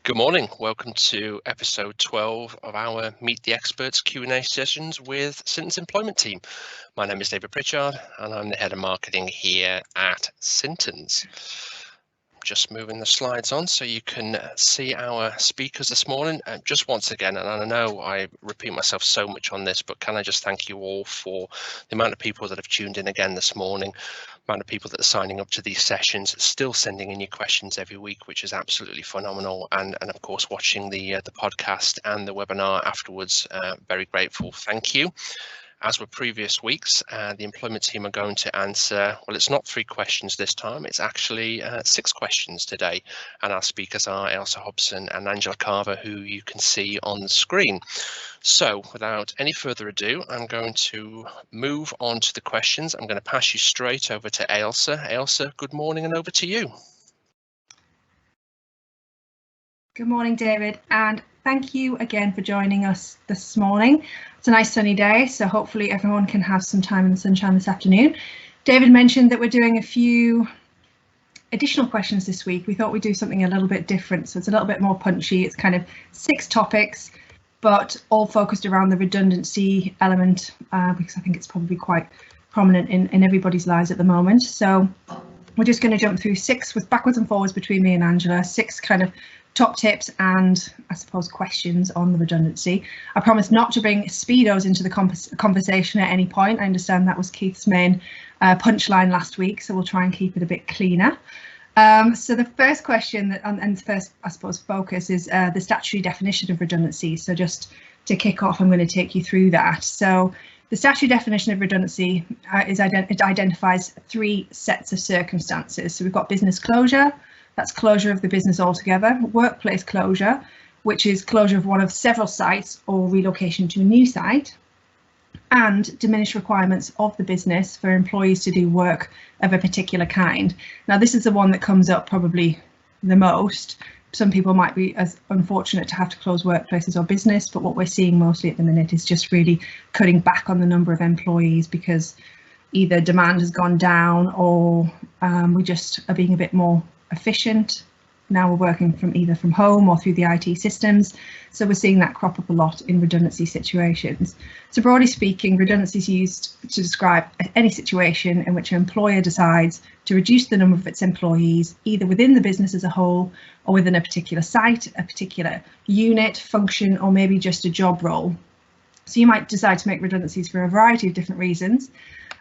Good morning. Welcome to episode 12 of our Meet the Experts Q&A sessions with Sintons Employment Team. My name is David Pritchard and I'm the head of marketing here at Sintons. Just moving the slides on so you can see our speakers this morning. Just once again, and I know I repeat myself so much on this, but can I just thank you all for the amount of people that have tuned in again this morning, amount of people that are signing up to these sessions, still sending in your questions every week, which is absolutely phenomenal, and of course watching the podcast and the webinar afterwards. Very grateful. Thank you. As with previous weeks, the employment team are going to answer, well, it's not 3 questions this time, it's actually 6 questions today. And our speakers are Ailsa, Hobson and Angela Carver, who you can see on the screen. So without any further ado, I'm going to move on to the questions. I'm going to pass you straight over to Ailsa. Ailsa, good morning and over to you. Good morning, David, and thank you again for joining us this morning. It's a nice sunny day, so hopefully everyone can have some time in the sunshine this afternoon. David mentioned that we're doing a few additional questions this week. We thought we'd do something a little bit different, so it's a little bit more punchy. It's kind of 6 topics, but all focused around the redundancy element, because I think it's probably quite prominent in everybody's lives at the moment. So we're just going to jump through 6 with backwards and forwards between me and Angela, 6 kind of top tips and I suppose questions on the redundancy. I promise not to bring speedos into the conversation at any point. I understand that was Keith's main punchline last week, so we'll try and keep it a bit cleaner. So the first question and the first, I suppose, focus is the statutory definition of redundancy. So just to kick off, I'm going to take you through that. So the statutory definition of redundancy it identifies 3 sets of circumstances. So we've got business closure. That's closure of the business altogether, workplace closure, which is closure of one of several sites or relocation to a new site, and diminished requirements of the business for employees to do work of a particular kind. Now, this is the one that comes up probably the most. Some people might be as unfortunate to have to close workplaces or business, but what we're seeing mostly at the minute is just really cutting back on the number of employees because either demand has gone down or we just are being a bit more efficient. Now we're working either from home or through the IT systems, so we're seeing that crop up a lot in redundancy situations. So broadly speaking, redundancy is used to describe any situation in which an employer decides to reduce the number of its employees, either within the business as a whole or within a particular site, a particular unit, function, or maybe just a job role. So you might decide to make redundancies for a variety of different reasons.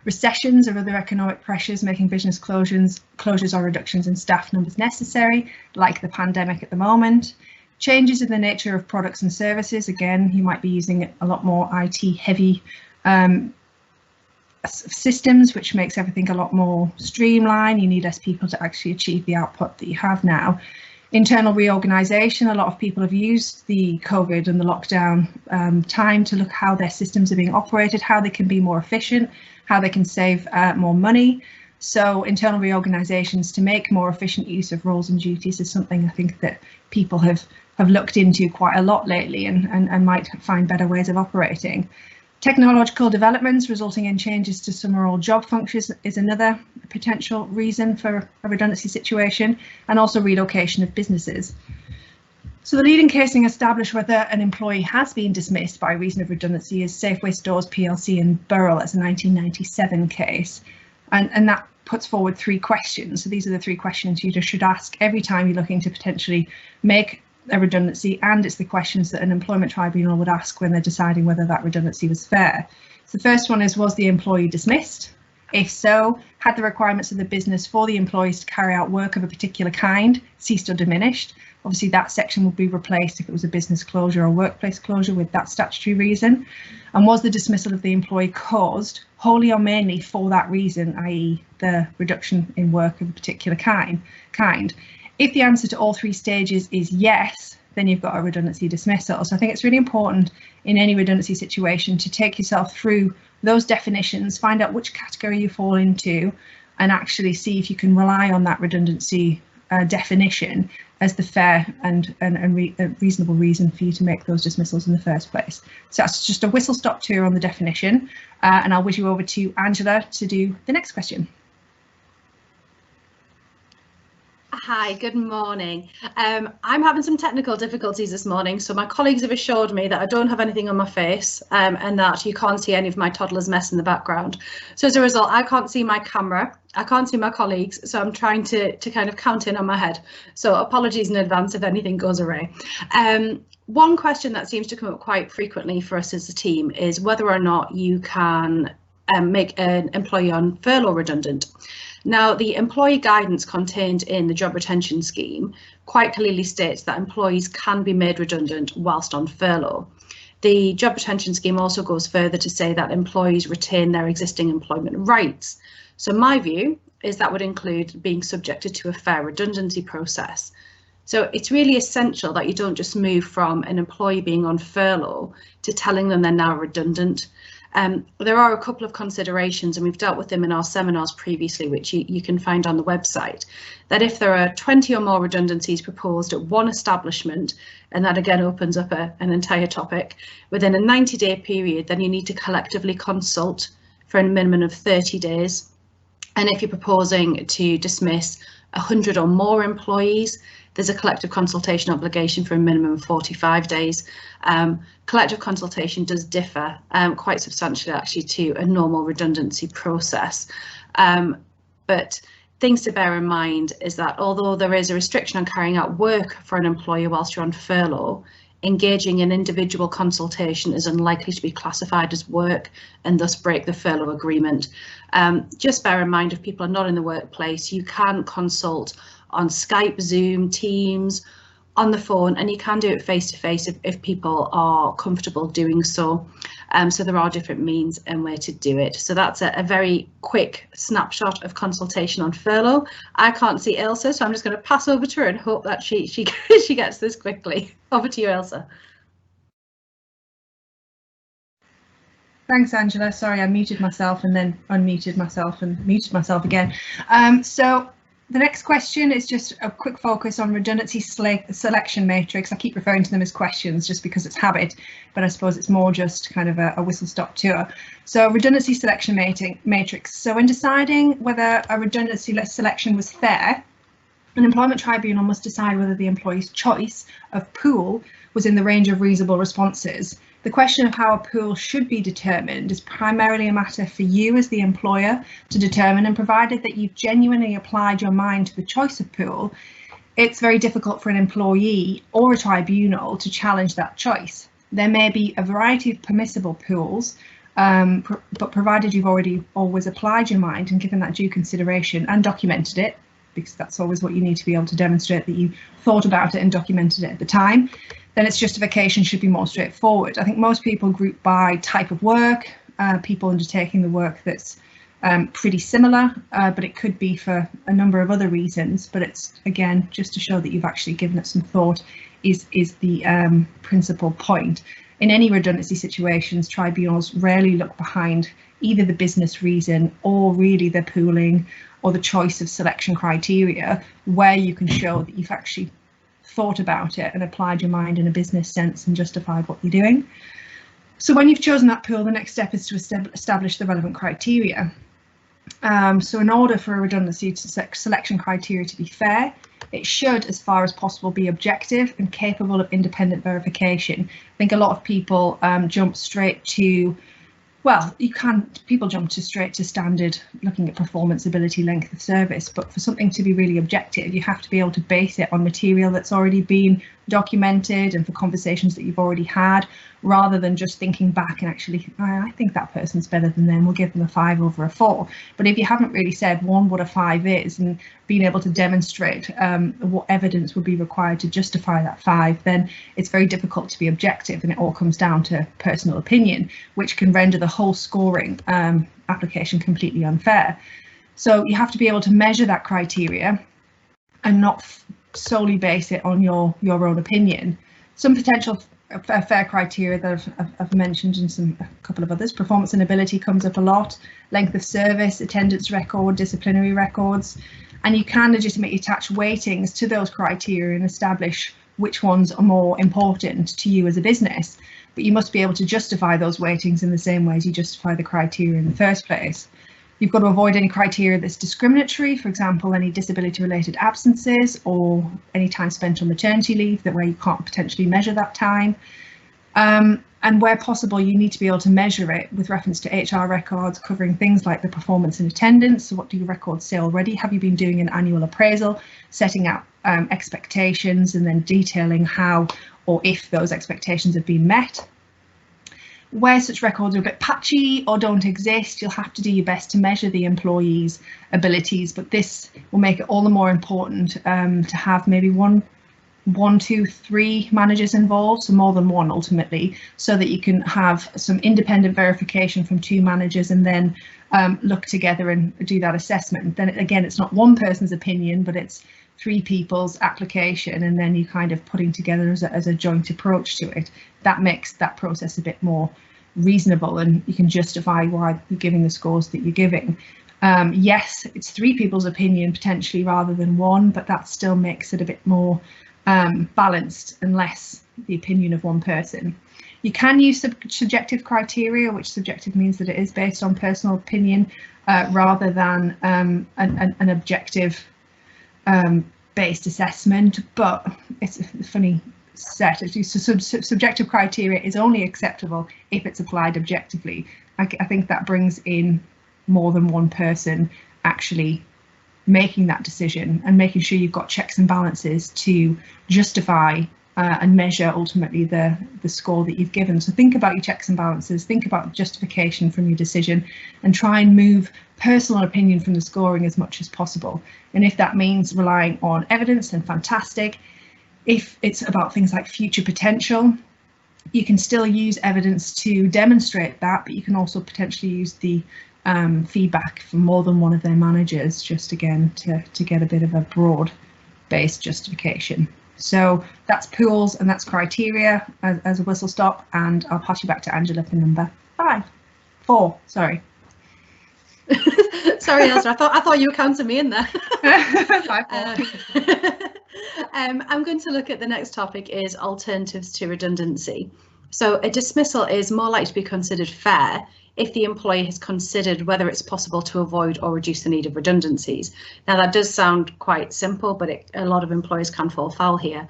Recessions or other economic pressures making business closures or reductions in staff numbers necessary, like the pandemic at the moment. Changes in the nature of products and services. Again, you might be using a lot more IT heavy systems, which makes everything a lot more streamlined. You need less people to actually achieve the output that you have now. Internal reorganisation. A lot of people have used the COVID and the lockdown time to look how their systems are being operated, how they can be more efficient, how they can save more money. So internal reorganisations to make more efficient use of roles and duties is something I think that people have looked into quite a lot lately and might find better ways of operating. Technological developments resulting in changes to some or all job functions is another potential reason for a redundancy situation, and also relocation of businesses. So the leading case in establish whether an employee has been dismissed by reason of redundancy is Safeway Stores plc in Burrell. That's a 1997 case, and that puts forward 3 questions. So these are the 3 questions you should ask every time you're looking to potentially make a redundancy, and it's the questions that an employment tribunal would ask when they're deciding whether that redundancy was fair. So the first one is, was the employee dismissed? If so, had the requirements of the business for the employees to carry out work of a particular kind ceased or diminished? Obviously that section would be replaced if it was a business closure or workplace closure with that statutory reason. And was the dismissal of the employee caused wholly or mainly for that reason, i.e. the reduction in work of a particular kind? If the answer to all 3 stages is yes, then you've got a redundancy dismissal. So I think it's really important in any redundancy situation to take yourself through those definitions, find out which category you fall into, and actually see if you can rely on that redundancy definition as the fair and reasonable reason for you to make those dismissals in the first place. So that's just a whistle-stop tour on the definition, and I'll whiz you over to Angela to do the next question. Hi, good morning. I'm having some technical difficulties this morning, so my colleagues have assured me that I don't have anything on my face and that you can't see any of my toddler's mess in the background. So as a result, I can't see my camera, I can't see my colleagues, so I'm trying to kind of count in on my head. So apologies in advance if anything goes awry. One question that seems to come up quite frequently for us as a team is whether or not you can make an employee on furlough redundant. Now, the employee guidance contained in the job retention scheme quite clearly states that employees can be made redundant whilst on furlough. The job retention scheme also goes further to say that employees retain their existing employment rights. So my view is that would include being subjected to a fair redundancy process. So it's really essential that you don't just move from an employee being on furlough to telling them they're now redundant. There are a couple of considerations, and we've dealt with them in our seminars previously, which you can find on the website, that if there are 20 or more redundancies proposed at one establishment, and that again opens up an entire topic, within a 90-day period, then you need to collectively consult for a minimum of 30 days. And if you're proposing to dismiss 100 or more employees, there's a collective consultation obligation for a minimum of 45 days. Collective consultation does differ quite substantially actually to a normal redundancy process. But things to bear in mind is that although there is a restriction on carrying out work for an employer whilst you're on furlough, engaging in individual consultation is unlikely to be classified as work and thus break the furlough agreement. Just bear in mind, if people are not in the workplace, you can consult on Skype, Zoom, Teams, on the phone, and you can do it face to face if people are comfortable doing so. So there are different means and way to do it. So that's a very quick snapshot of consultation on furlough. I can't see Ailsa, so I'm just going to pass over to her and hope that she gets this quickly. Over to you, Ailsa. Thanks, Angela. Sorry, I muted myself and then unmuted myself and muted myself again. So the next question is just a quick focus on redundancy selection matrix. I keep referring to them as questions just because it's habit, but I suppose it's more just kind of a whistle-stop tour. So redundancy selection matrix. So when deciding whether a redundancy selection was fair, an employment tribunal must decide whether the employee's choice of pool was in the range of reasonable responses. The question of how a pool should be determined is primarily a matter for you as the employer to determine, and provided that you've genuinely applied your mind to the choice of pool, it's very difficult for an employee or a tribunal to challenge that choice. There may be a variety of permissible pools, but provided you've always applied your mind and given that due consideration and documented it, because that's always what you need to be able to demonstrate, that you thought about it and documented it at the time, then its justification should be more straightforward. I think most people group by type of work, people undertaking the work that's pretty similar, but it could be for a number of other reasons. But it's, again, just to show that you've actually given it some thought is the principal point. In any redundancy situations, tribunals rarely look behind either the business reason or really the pooling or the choice of selection criteria, where you can show that you've actually thought about it and applied your mind in a business sense and justified what you're doing. So when you've chosen that pool, the next step is to establish the relevant criteria. So in order for a redundancy selection criteria to be fair, it should, as far as possible, be objective and capable of independent verification. I think a lot of people jump straight to, well, people jump straight to standard, looking at performance, ability, length of service, but for something to be really objective, you have to be able to base it on material that's already been documented and for conversations that you've already had, rather than just thinking back and actually, I think that person's better than them, we'll give them a 5 over a 4. But if you haven't really said what a 5 is and being able to demonstrate what evidence would be required to justify that 5, then it's very difficult to be objective, and it all comes down to personal opinion, which can render the whole scoring application completely unfair. So you have to be able to measure that criteria and not solely base it on your own opinion. Some potential fair criteria that I've mentioned, and a couple of others. Performance and ability comes up a lot. Length of service, attendance record, disciplinary records, and you can legitimately attach weightings to those criteria and establish which ones are more important to you as a business. But you must be able to justify those weightings in the same way as you justify the criteria in the first place. You've got to avoid any criteria that's discriminatory, for example, any disability-related absences or any time spent on maternity leave where you can't potentially measure that time. And where possible, you need to be able to measure it with reference to HR records, covering things like the performance and attendance. So what do your records say already? Have you been doing an annual appraisal, setting out expectations and then detailing how or if those expectations have been met? Where such records are a bit patchy or don't exist, you'll have to do your best to measure the employee's abilities, but this will make it all the more important to have maybe one, two, three managers involved, so more than one ultimately, so that you can have some independent verification from two managers and then look together and do that assessment. And then again, it's not one person's opinion, but it's three people's application, and then you kind of putting together as a joint approach to it. That makes that process a bit more reasonable, and you can justify why you're giving the scores that you're giving. Yes, it's three people's opinion potentially rather than one, but that still makes it a bit more balanced and less the opinion of one person. You can use subjective criteria, which subjective means that it is based on personal opinion rather than an objective based assessment, but it's a funny set. Subjective criteria is only acceptable if it's applied objectively. I think that brings in more than one person actually making that decision and making sure you've got checks and balances to justify and measure ultimately the score that you've given. So think about your checks and balances, think about justification from your decision, and try and move personal opinion from the scoring as much as possible. And if that means relying on evidence, then fantastic. If it's about things like future potential, you can still use evidence to demonstrate that, but you can also potentially use the feedback from more than one of their managers, just again to get a bit of a broad-based justification. So that's pools and that's criteria as a whistle stop, and I'll pass you back to Angela for number 4. Sorry. Sorry, Ailsa, I thought you were counting me in there. 5, 4. I'm going to look at the next topic is alternatives to redundancy. So a dismissal is more likely to be considered fair if the employee has considered whether it's possible to avoid or reduce the need of redundancies. Now that does sound quite simple, but a lot of employers can fall foul here.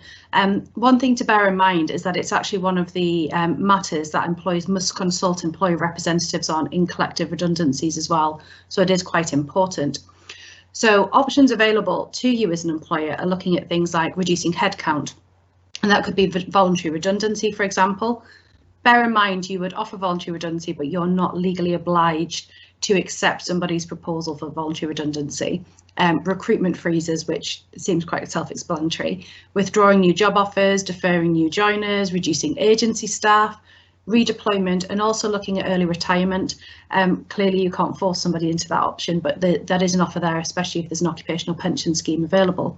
One thing to bear in mind is that it's actually one of the matters that employers must consult employee representatives on in collective redundancies as well. So it is quite important. So options available to you as an employer are looking at things like reducing headcount, and that could be voluntary redundancy, for example. Bear in mind you would offer voluntary redundancy, but you're not legally obliged to accept somebody's proposal for voluntary redundancy. Recruitment freezes, which seems quite self-explanatory. Withdrawing new job offers, deferring new joiners, reducing agency staff, redeployment, and also looking at early retirement. Clearly you can't force somebody into that option, but that is an offer there, especially if there's an occupational pension scheme available.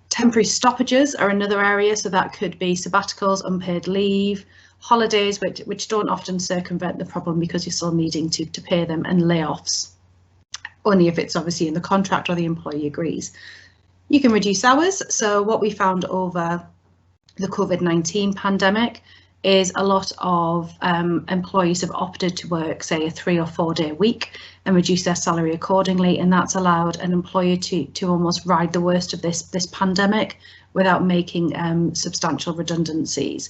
Temporary stoppages are another area, so that could be sabbaticals, unpaid leave, holidays, which don't often circumvent the problem because you're still needing to pay them, and layoffs, only if it's obviously in the contract or the employee agrees. You can reduce hours. So what we found over the COVID-19 pandemic is a lot of employees have opted to work, say, a 3 or 4 day week and reduce their salary accordingly, and that's allowed an employer to almost ride the worst of this pandemic without making substantial redundancies.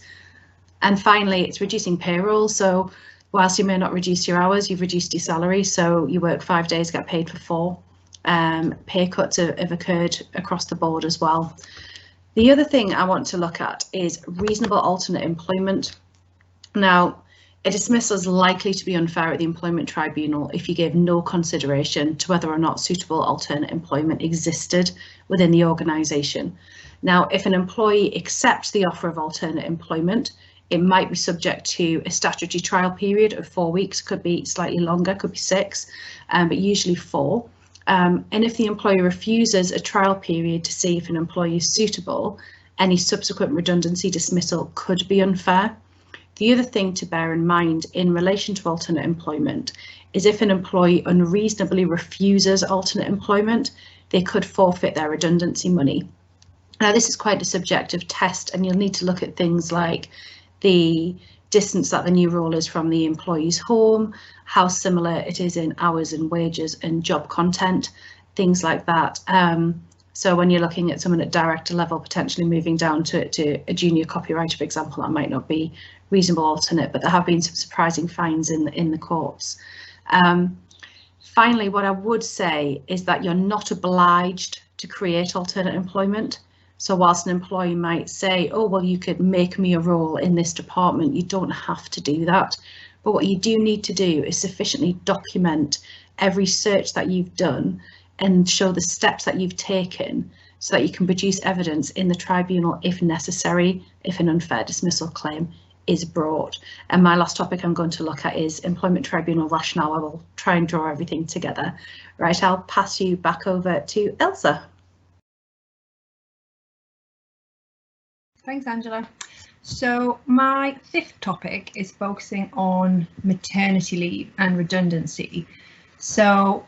And finally, it's reducing payroll. So whilst you may not reduce your hours, you've reduced your salary. So you work 5 days, get paid for 4. Pay cuts have occurred across the board as well. The other thing I want to look at is reasonable alternate employment. Now, a dismissal is likely to be unfair at the employment tribunal if you gave no consideration to whether or not suitable alternate employment existed within the organisation. Now, if an employee accepts the offer of alternate employment, it might be subject to a statutory trial period of 4 weeks, could be slightly longer, could be 6, but usually 4. And if the employer refuses a trial period to see if an employee is suitable, any subsequent redundancy dismissal could be unfair. The other thing to bear in mind in relation to alternate employment is if an employee unreasonably refuses alternate employment, they could forfeit their redundancy money. Now, this is quite a subjective test, and you'll need to look at things like the distance that the new role is from the employee's home, how similar it is in hours and wages and job content, things like that. So when you're looking at someone at director level potentially moving down to a junior copywriter, for example, that might not be reasonable alternate, but there have been some surprising finds in the courts. Finally, what I would say is that you're not obliged to create alternate employment. So whilst an employee might say, oh, well, you could make me a role in this department, you don't have to do that. But what you do need to do is sufficiently document every search that you've done and show the steps that you've taken so that you can produce evidence in the tribunal if necessary, if an unfair dismissal claim is brought. And my last topic I'm going to look at is employment tribunal rationale. I will try and draw everything together. Right, I'll pass you back over to Ailsa. Thanks, Angela. So my fifth topic is focusing on maternity leave and redundancy. So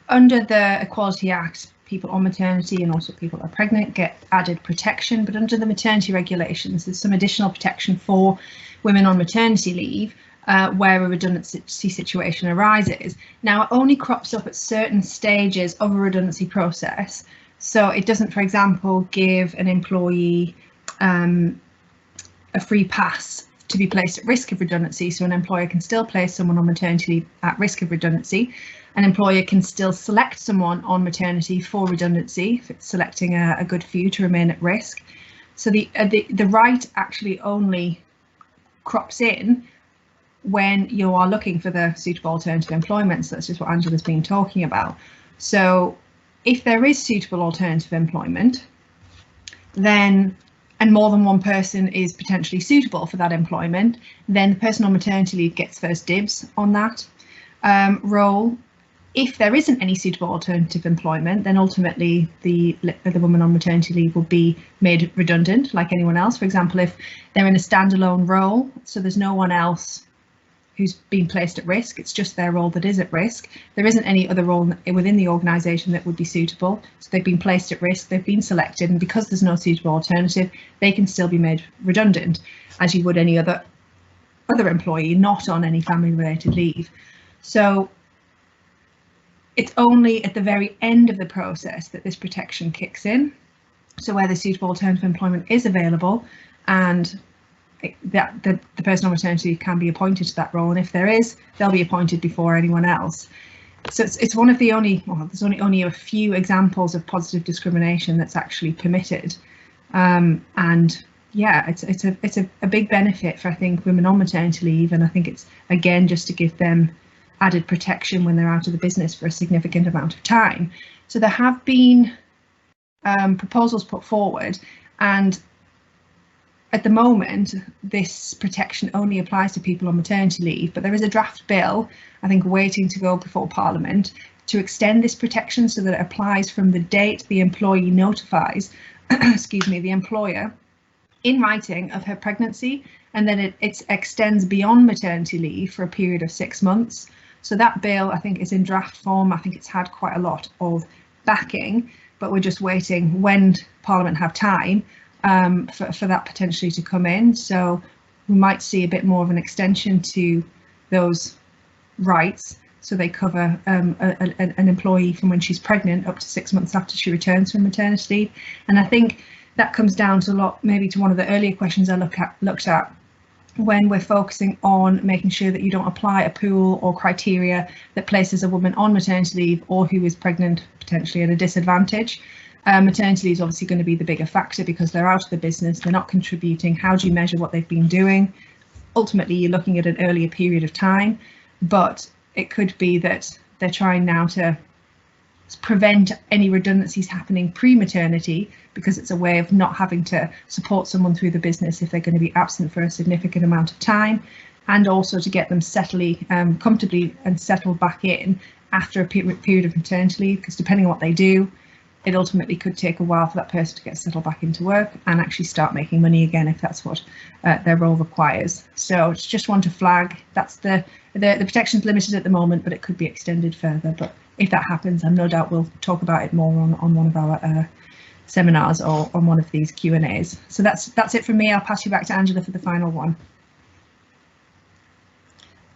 under the Equality Act, people on maternity and also people that are pregnant get added protection, but under the maternity regulations, there's some additional protection for women on maternity leave where a redundancy situation arises. Now, it only crops up at certain stages of a redundancy process. So it doesn't, for example, give an employee a free pass to be placed at risk of redundancy. So an employer can still place someone on maternity leave at risk of redundancy. An employer can still select someone on maternity for redundancy if it's selecting a good few to remain at risk. So the right actually only crops in when you are looking for the suitable alternative employment. So that's just what Angela's been talking about. So if there is suitable alternative employment, then and more than one person is potentially suitable for that employment, then the person on maternity leave gets first dibs on that role. If there isn't any suitable alternative employment, then ultimately the woman on maternity leave will be made redundant like anyone else. For example, if they're in a standalone role, so there's no one else who's been placed at risk, it's just their role that is at risk. There isn't any other role within the organisation that would be suitable. So they've been placed at risk, they've been selected, and because there's no suitable alternative, they can still be made redundant, as you would any other employee not on any family-related leave. So it's only at the very end of the process that this protection kicks in. So where the suitable alternative employment is available and that the person on maternity can be appointed to that role, and if there is, they'll be appointed before anyone else. So it's one of the only, well, there's only a few examples of positive discrimination that's actually permitted, and yeah, it's a big benefit for, I think, women on maternity leave, and I think it's again just to give them added protection when they're out of the business for a significant amount of time. So there have been proposals put forward, and at the moment, this protection only applies to people on maternity leave, but there is a draft bill, I think, waiting to go before Parliament to extend this protection so that it applies from the date the employee notifies, excuse me, the employer in writing of her pregnancy, and then it extends beyond maternity leave for a period of 6 months. So that bill, I think, is in draft form. I think it's had quite a lot of backing, but we're just waiting when Parliament have time for that potentially to come in. So we might see a bit more of an extension to those rights, so they cover an employee from when she's pregnant up to 6 months after she returns from maternity leave. And I think that comes down to maybe to one of the earlier questions I looked at when we're focusing on making sure that you don't apply a pool or criteria that places a woman on maternity leave or who is pregnant potentially at a disadvantage. Maternity leave is obviously going to be the bigger factor because they're out of the business, they're not contributing. How do you measure what they've been doing? Ultimately, you're looking at an earlier period of time, but it could be that they're trying now to prevent any redundancies happening pre-maternity because it's a way of not having to support someone through the business if they're going to be absent for a significant amount of time, and also to get them comfortably and settled back in after a period of maternity leave, because depending on what they do, it ultimately could take a while for that person to get settled back into work and actually start making money again if that's what their role requires. So it's just one to flag. That's the protection's limited at the moment, but it could be extended further. But if that happens, I'm no doubt we'll talk about it more on one of our seminars or on one of these Q&As. So that's it from me. I'll pass you back to Angela for the final one.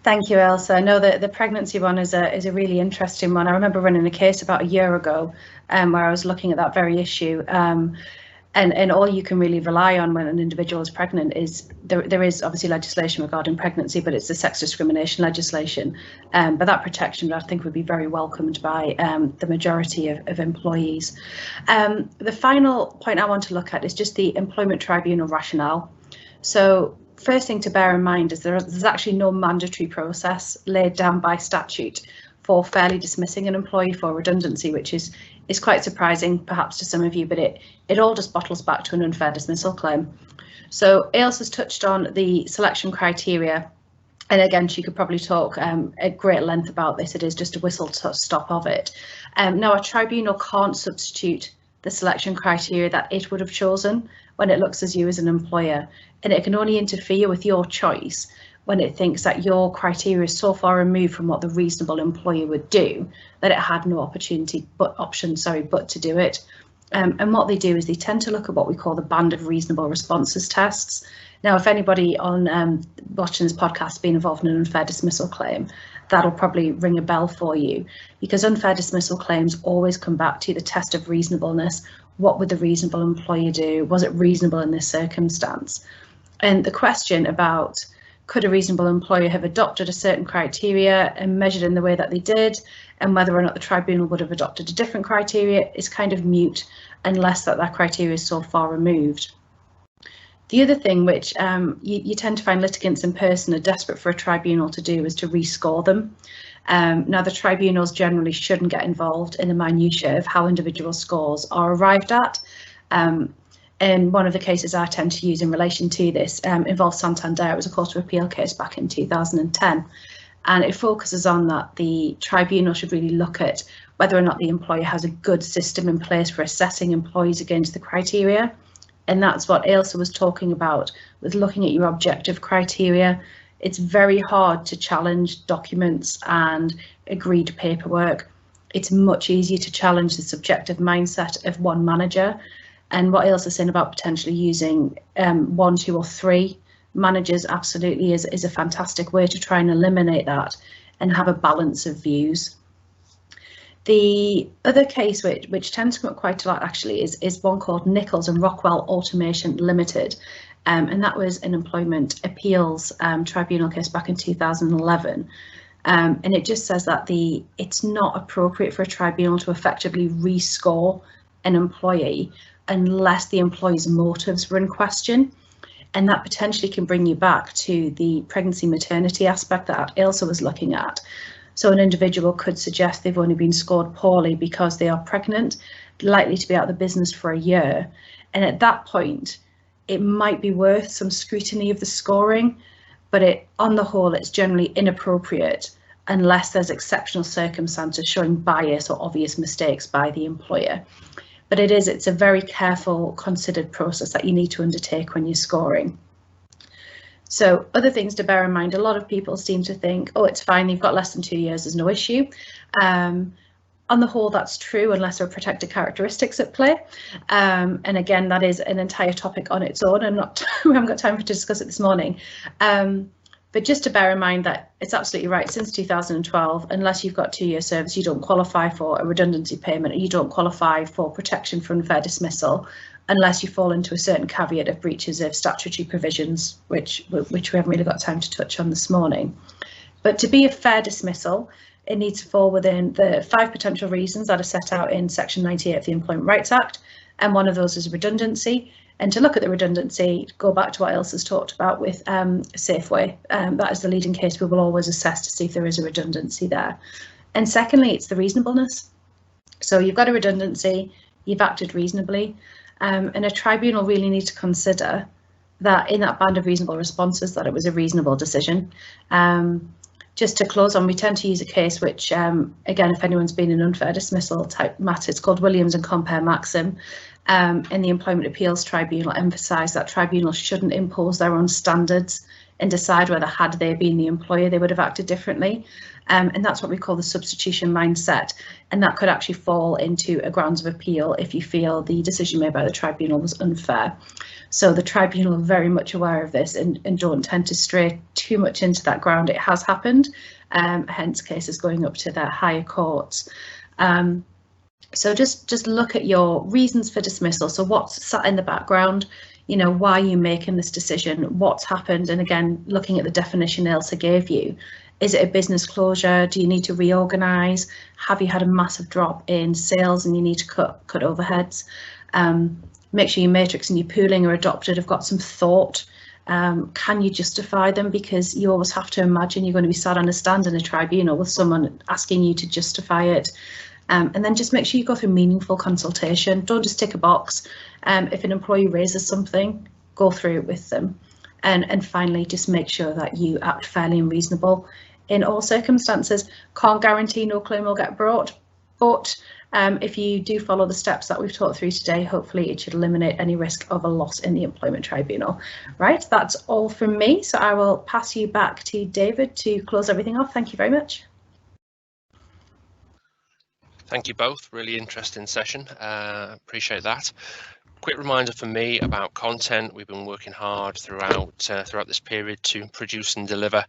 Thank you, Ailsa. I know that the pregnancy one is a really interesting one. I remember running a case about a year ago where I was looking at that very issue. And all you can really rely on when an individual is pregnant is there is obviously legislation regarding pregnancy, but it's the sex discrimination legislation. But that protection, I think, would be very welcomed by the majority of employees. The final point I want to look at is just the employment tribunal rationale. So first thing to bear in mind is there's actually no mandatory process laid down by statute for fairly dismissing an employee for redundancy, which is quite surprising perhaps to some of you, but it all just bottles back to an unfair dismissal claim. So Ailsa has touched on the selection criteria, and again she could probably talk at great length about this. It is just a whistle stop of it. Now a tribunal can't substitute the selection criteria that it would have chosen when it looks at you as an employer, and it can only interfere with your choice when it thinks that your criteria is so far removed from what the reasonable employer would do that it had no option to do it. And what they do is they tend to look at what we call the band of reasonable responses tests. Now, if anybody on watching this podcast has been involved in an unfair dismissal claim, that'll probably ring a bell for you, because unfair dismissal claims always come back to the test of reasonableness. What would the reasonable employer do? Was it reasonable in this circumstance? And the question about could a reasonable employer have adopted a certain criteria and measured in the way that they did, and whether or not the tribunal would have adopted a different criteria is kind of mute unless that criteria is so far removed. The other thing which you tend to find litigants in person are desperate for a tribunal to do is to rescore them. Now the tribunals generally shouldn't get involved in the minutiae of how individual scores are arrived at. And one of the cases I tend to use in relation to this involves Santander. It was a Court of Appeal case back in 2010. And it focuses on that the tribunal should really look at whether or not the employer has a good system in place for assessing employees against the criteria. And that's what Ailsa was talking about with looking at your objective criteria. It's very hard to challenge documents and agreed paperwork. It's much easier to challenge the subjective mindset of one manager. And what Ailsa is saying about potentially using 1, 2 or 3 managers absolutely is a fantastic way to try and eliminate that and have a balance of views. The other case which tends to come up quite a lot actually is one called Nichols and Rockwell Automation Limited, and that was an employment appeals tribunal case back in 2011. And it just says that it's not appropriate for a tribunal to effectively rescore an employee unless the employee's motives were in question. And that potentially can bring you back to the pregnancy maternity aspect that Ailsa was looking at. So an individual could suggest they've only been scored poorly because they are pregnant, likely to be out of the business for a year. And at that point, it might be worth some scrutiny of the scoring, but on the whole, it's generally inappropriate unless there's exceptional circumstances showing bias or obvious mistakes by the employer. But it's a very careful, considered process that you need to undertake when you're scoring. So other things to bear in mind, a lot of people seem to think, oh, it's fine, you've got less than 2 years, there's no issue. On the whole, that's true unless there are protected characteristics at play. And again, that is an entire topic on its own, and we haven't got time to discuss it this morning. But just to bear in mind that it's absolutely right, since 2012, unless you've got 2 year service, you don't qualify for a redundancy payment, or you don't qualify for protection for unfair dismissal, unless you fall into a certain caveat of breaches of statutory provisions, which we haven't really got time to touch on this morning. But to be a fair dismissal, it needs to fall within the 5 potential reasons that are set out in Section 98 of the Employment Rights Act, and one of those is redundancy. And to look at the redundancy, go back to what Ailsa's talked about with Safeway. That is the leading case we will always assess to see if there is a redundancy there. And secondly, it's the reasonableness. So you've got a redundancy, you've acted reasonably, and a tribunal really needs to consider that in that band of reasonable responses that it was a reasonable decision. Just to close on, we tend to use a case which, again, if anyone's been in unfair dismissal type matter, it's called Williams and Compare Maxim. And the Employment Appeals Tribunal emphasised that tribunals shouldn't impose their own standards and decide whether, had they been the employer, they would have acted differently. And that's what we call the substitution mindset. And that could actually fall into a grounds of appeal if you feel the decision made by the tribunal was unfair. So the tribunal are very much aware of this and don't tend to stray too much into that ground. It has happened, hence cases going up to their higher courts. So just look at your reasons for dismissal. So what's sat in the background, you know, why are you making this decision, what's happened, and again, looking at the definition Ailsa gave you. Is it a business closure? Do you need to reorganise? Have you had a massive drop in sales and you need to cut overheads? Make sure your matrix and your pooling are adopted, have got some thought. Can you justify them? Because you always have to imagine you're going to be sat on a stand in a tribunal with someone asking you to justify it. And then just make sure you go through meaningful consultation. Don't just tick a box. If an employee raises something, go through it with them. And finally, just make sure that you act fairly and reasonable in all circumstances. Can't guarantee no claim will get brought, but if you do follow the steps that we've talked through today, hopefully it should eliminate any risk of a loss in the employment tribunal. Right, that's all from me. So I will pass you back to David to close everything off. Thank you very much. Thank you both. Really interesting session. Appreciate that. Quick reminder for me about content. We've been working hard throughout this period to produce and deliver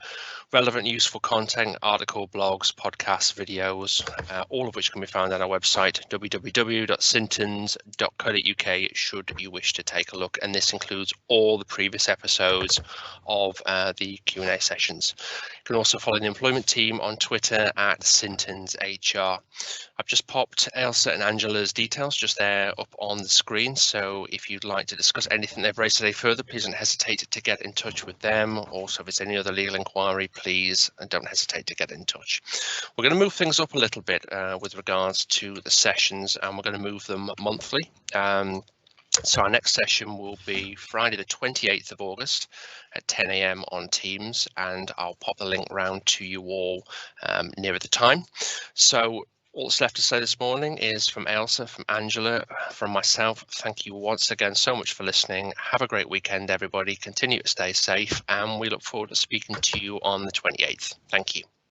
relevant, useful content, article, blogs, podcasts, videos, all of which can be found on our website, www.sintons.co.uk, should you wish to take a look. And this includes all the previous episodes of the Q&A sessions. You can also follow the employment team on Twitter at SintonsHR. I've just popped Ailsa and Angela's details just there up on the screen. So if you'd like to discuss anything they've raised today further, please don't hesitate to get in touch with them. Also, if it's any other legal inquiry, please don't hesitate to get in touch. We're going to move things up a little bit with regards to the sessions, and we're going to move them monthly. So our next session will be Friday the 28th of August at 10 AM on Teams, and I'll pop the link round to you all nearer the time. So all that's left to say this morning is from Ailsa, from Angela, from myself, thank you once again so much for listening. Have a great weekend, everybody. Continue to stay safe, and we look forward to speaking to you on the 28th. Thank you.